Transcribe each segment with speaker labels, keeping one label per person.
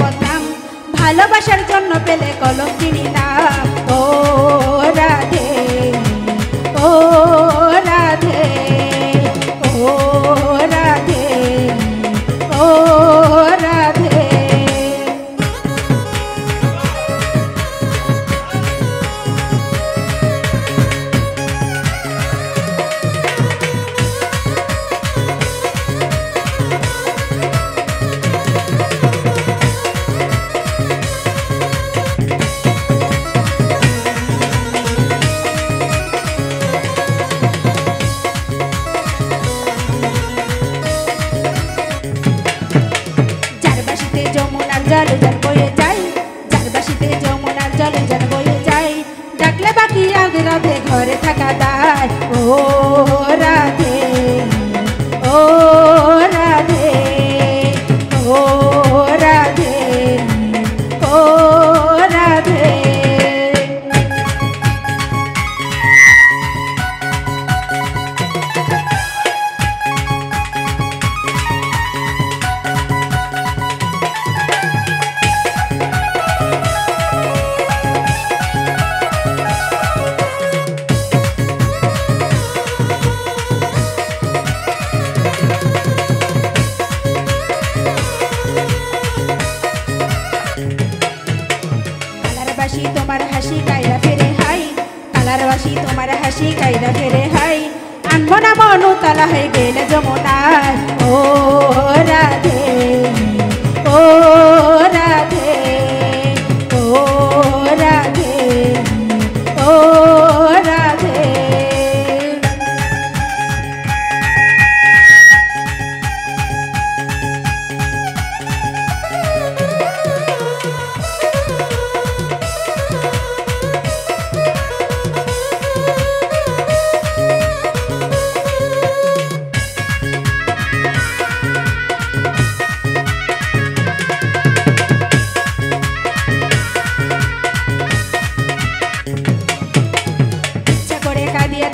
Speaker 1: বদনাম, ভালোবাসার জন্য পেলে কলঙ্কিনী নাম। ও রাধে, ও রাধে, ও রাধে, ও রাধে। যমুনার জলে জল বয়ে যায়, যার বাসিতে যমুনার জলে জল বয়ে যায়, ডাকলে বাকি রাধে রাধে ঘরে থাকা দায়। ও রাধে, ও রাধে, ও রাধে, ও রাধে। তোমার হাসি কায়রা ফেরে হাই, কালার বাসি তোমার হাসি কায়রা ফেরে হাই, আনবো না মনু তালা হয়ে গেলে যমুনায়। ও রাধে, ও রাধে, ও রাধে, ও রাধে।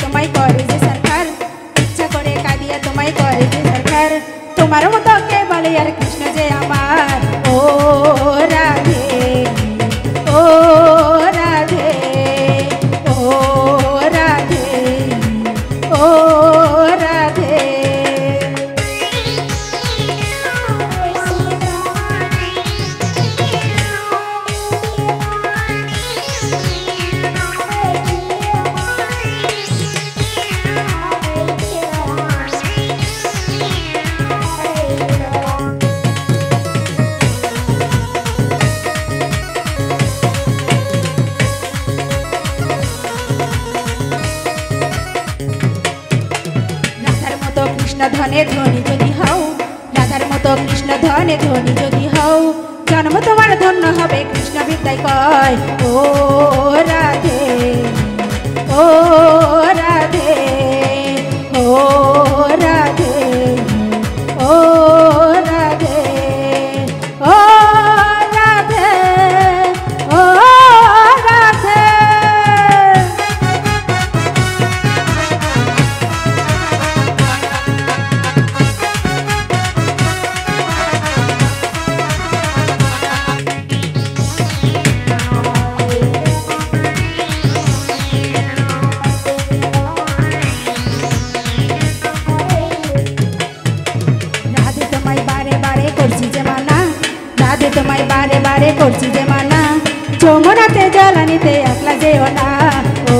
Speaker 1: তোমায় করে যে সরকার, ইচ্ছা করে কাঁদিয়া তোমায় করে যে সরকার, তোমার মতো কে বলে আর কৃষ্ণ যে আমার। ও রাধে, ও রাধে, ও রাধে, ও রাধে। কৃষ্ণ ধনে ধনী যদি হও, রাধার মতো কৃষ্ণ ধনে ধনী যদি হও, জন্ম তোমার ধন্য হবে কৃষ্ণ বিদ্যায় কয়। ও রাধে, ও রাধে, ও রাধে, ও রাধে, ও রাধে, ও রাধে। তোমায় বারে বারে করছি যে মানা, যমুনাতে জল আনিতে একলা যেও না। ও